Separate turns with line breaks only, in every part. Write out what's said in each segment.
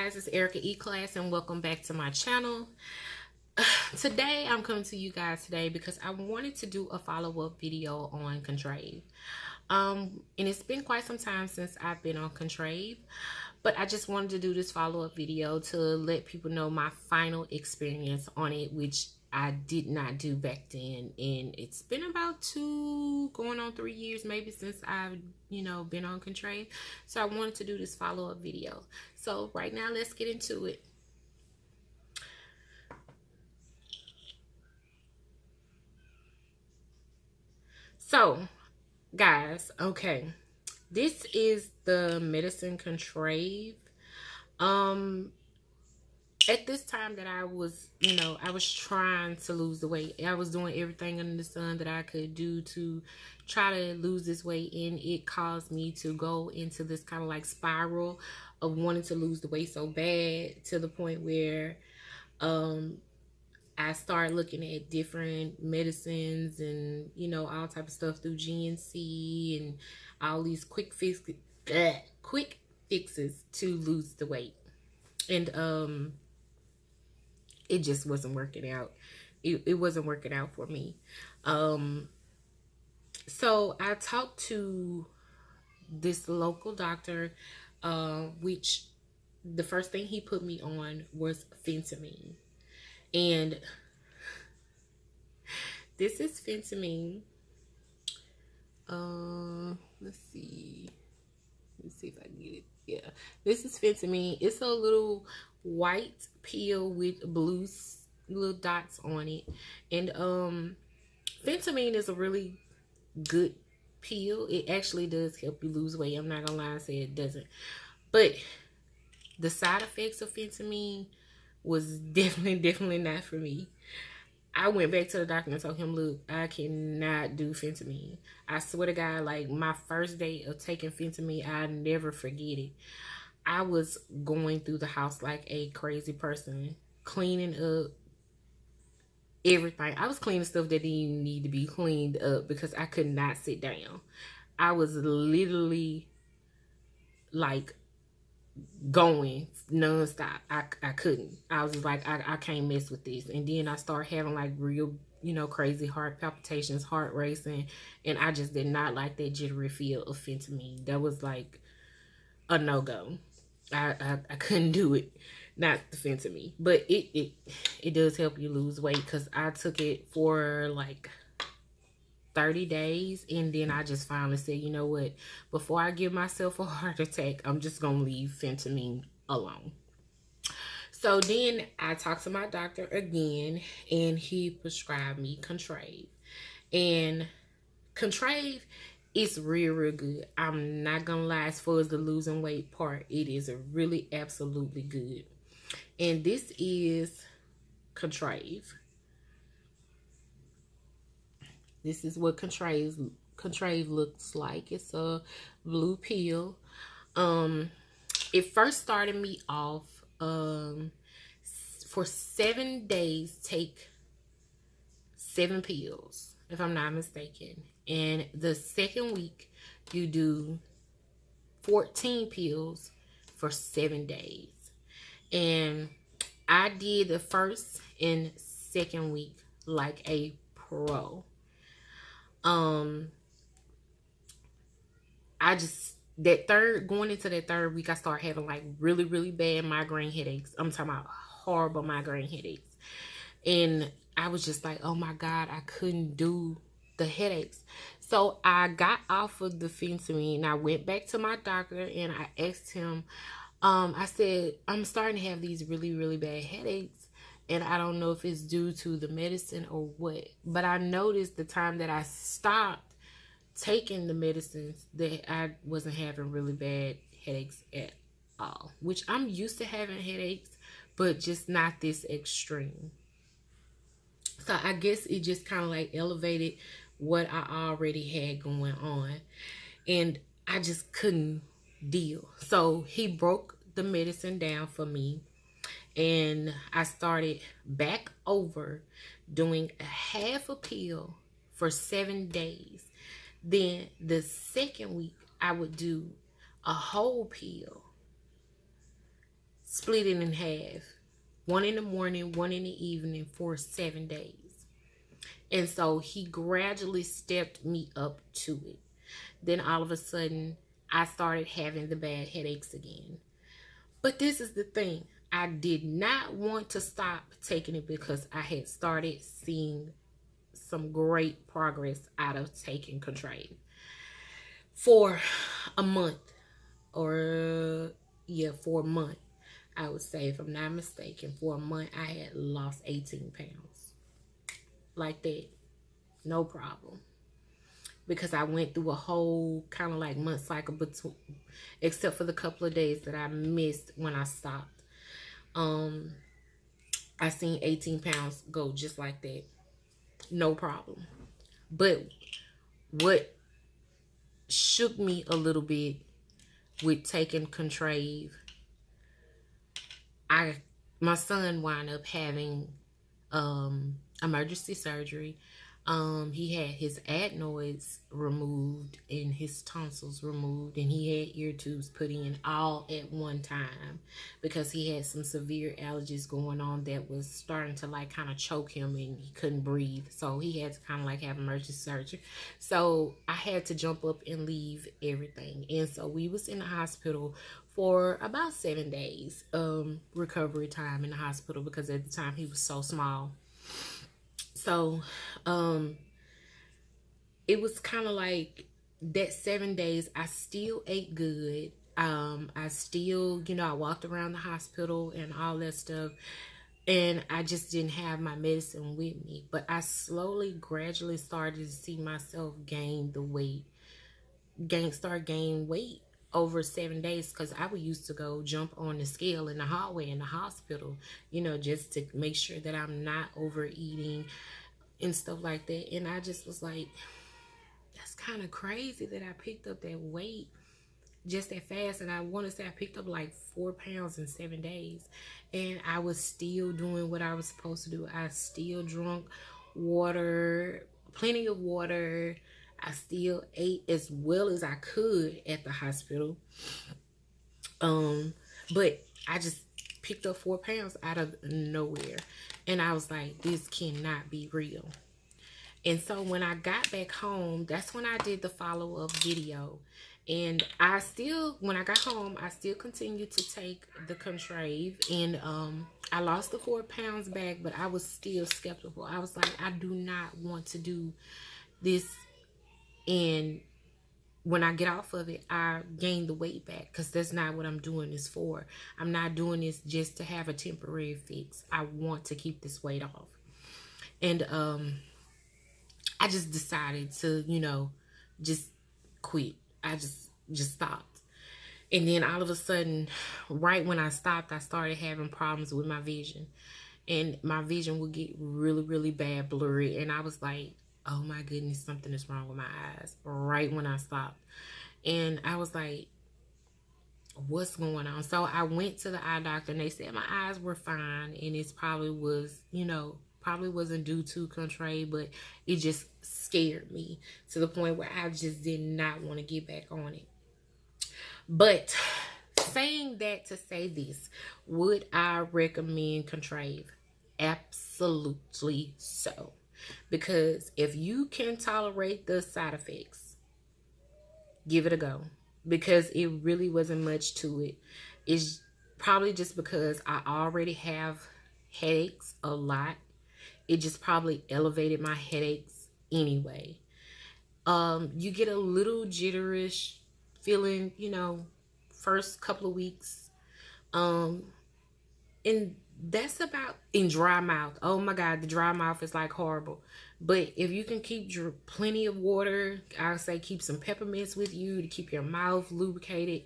guys, it's Erica E Class and welcome back to my channel. Today I'm coming to you guys because I wanted to do a follow-up video on Contrave. And it's been quite some time since I've been on Contrave, but I just wanted to do this follow-up video to let people know my final experience on it, which I did not do back then. And it's been about 2 going on 3 years maybe since I've been on Contrave. So I wanted to do this follow-up video. So right now let's get into it. So guys, okay, this is the medicine Contrave. At this time that I was, I was trying to lose the weight. I was doing everything under the sun that I could do to try to lose this weight, and it caused me to go into this kind of like spiral of wanting to lose the weight so bad, to the point where I started looking at different medicines and, all type of stuff through GNC and all these quick fixes to lose the weight. And it just wasn't working out. It wasn't working out for me. So I talked to this local doctor, which the first thing he put me on was phentermine. And this is phentermine. Let's see if I can get it. Yeah, this is phentermine. It's a little white pill with blue little dots on it. And phentermine is a really good pill. It actually does help you lose weight. I'm not gonna lie and say it doesn't. But the side effects of phentermine was definitely not for me. I went back to the doctor and told him, look, I cannot do phentermine. I swear to God, like my first day of taking phentermine, I never forget it. I was going through the house like a crazy person, cleaning up everything. I was cleaning stuff that didn't even need to be cleaned up because I could not sit down. I was literally like going nonstop. I couldn't. I was just like, I can't mess with this. And then I started having like real, crazy heart palpitations, heart racing, and I just did not like that jittery feel of phentermine. That was like a no-go. I couldn't do it. Not the phentermine, but it does help you lose weight, because I took it for like 30 days, and then I just finally said, you know what, before I give myself a heart attack, I'm just gonna leave phentermine alone. So then I talked to my doctor again, and he prescribed me Contrave. And Contrave is real good. I'm not gonna lie, as far as the losing weight part, it is really absolutely good. And this is Contrave. This is what Contrave looks like. It's a blue pill. It first started me off for 7 days, take 7 pills, if I'm not mistaken. And the second week, you do 14 pills for 7 days. And I did the first and second week like a pro. I just, going into that third week, I started having like really bad migraine headaches. I'm talking about horrible migraine headaches. And I was just like, oh my God, I couldn't do the headaches. So I got off of the phentermine. I went back to my doctor and I asked him, I said, I'm starting to have these really bad headaches, and I don't know if it's due to the medicine or what. But I noticed the time that I stopped taking the medicines that I wasn't having really bad headaches at all, which I'm used to having headaches, but just not this extreme. So I guess it just kind of like elevated what I already had going on, and I just couldn't deal. So he broke the medicine down for me, and I started back over doing a half a pill for 7 days. Then the second week I would do a whole pill split it in half. 1 in the morning, 1 in the evening for 7 days. And so he gradually stepped me up to it. Then all of a sudden, I started having the bad headaches again. But this is the thing. I did not want to stop taking it because I had started seeing some great progress out of taking Contrave. For a month, or for a month, I would say, if I'm not mistaken, for a month, I had lost 18 pounds. Like that. No problem. Because I went through a whole kind of like month cycle between, except for the couple of days that I missed when I stopped. I seen 18 pounds go just like that. No problem. But what shook me a little bit with taking Contrave, my son wound up having emergency surgery. He had his adenoids removed and his tonsils removed, and he had ear tubes put in all at one time because he had some severe allergies going on that was starting to like kind of choke him, and he couldn't breathe. So he had to kind of like have emergency surgery. So I had to jump up and leave everything. And so we was in the hospital for about 7 days, recovery time in the hospital, because at the time he was so small. So, it was kind of like that 7 days, I still ate good. I still, I walked around the hospital and all that stuff, and I just didn't have my medicine with me. But I slowly, gradually started to see myself gain weight over 7 days, because I would used to go jump on the scale in the hallway in the hospital, just to make sure that I'm not overeating and stuff like that. And I just was like, that's kind of crazy that I picked up that weight just that fast. And I want to say I picked up like 4 pounds in 7 days, and I was still doing what I was supposed to do. I still drank water, plenty of water. I still ate as well as I could at the hospital. But I just picked up 4 pounds out of nowhere. And I was like, this cannot be real. And so when I got back home, that's when I did the follow-up video. And when I got home, I still continued to take the Contrave. And I lost the 4 pounds back, but I was still skeptical. I was like, I do not want to do this. And when I get off of it, I gain the weight back, because that's not what I'm doing this for. I'm not doing this just to have a temporary fix. I want to keep this weight off. And I just decided to, just quit. I just stopped. And then all of a sudden, right when I stopped, I started having problems with my vision. And my vision would get really, really bad, blurry. And I was like, oh my goodness, something is wrong with my eyes right when I stopped. And I was like, what's going on? So I went to the eye doctor, and they said my eyes were fine, and it probably was, probably wasn't due to Contrave, but it just scared me to the point where I just did not want to get back on it. But saying that to say this, would I recommend Contrave? Absolutely so. Because if you can tolerate the side effects, give it a go. Because it really wasn't much to it. It's probably just because I already have headaches a lot. It just probably elevated my headaches anyway. You get a little jitterish feeling, first couple of weeks. And that's about in dry mouth. Oh my God, the dry mouth is like horrible. But if you can keep plenty of water, I would say keep some peppermints with you to keep your mouth lubricated,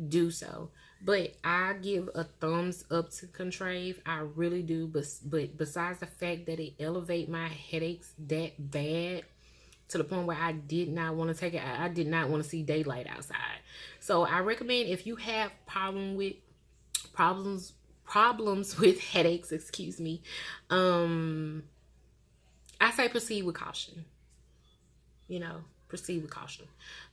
do so. But I give a thumbs up to Contrave. I really do. But besides the fact that it elevate my headaches that bad to the point where I did not want to take it, I did not want to see daylight outside. So I recommend, if you have problems with headaches, I say proceed with caution. Proceed with caution.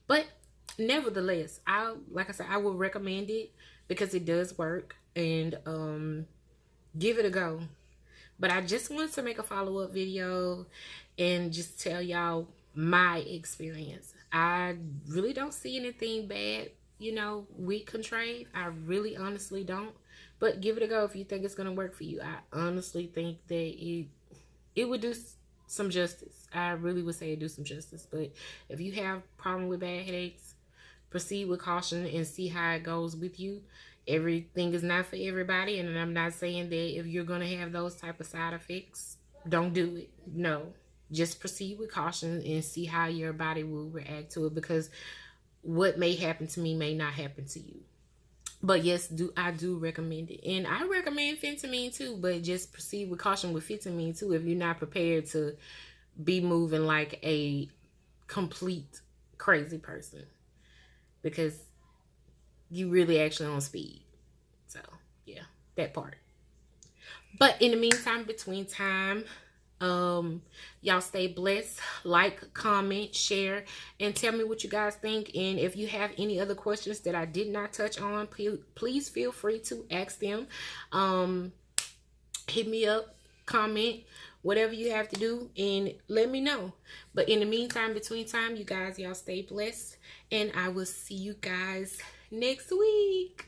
But nevertheless, like I said, I will recommend it because it does work. and give it a go. But I just wanted to make a follow-up video and just tell y'all my experience. I really don't see anything bad, you know, with Contrave. I really honestly don't. But give it a go if you think it's going to work for you. I honestly think that it would do some justice. I really would say it do some justice. But if you have problem with bad headaches, proceed with caution and see how it goes with you. Everything is not for everybody, and I'm not saying that if you're going to have those type of side effects, don't do it. No, just proceed with caution and see how your body will react to it, because what may happen to me may not happen to you. But yes, I do recommend it. And I recommend phentermine too, but just proceed with caution with phentermine too if you're not prepared to be moving like a complete crazy person, because you really actually on speed. So yeah, that part. But in the meantime, between time, y'all stay blessed. Like, comment, share, and tell me what you guys think. And if you have any other questions that I did not touch on, please feel free to ask them. Hit me up, comment, whatever you have to do, and let me know. But in the meantime, between time, you guys, y'all stay blessed, and I will see you guys next week.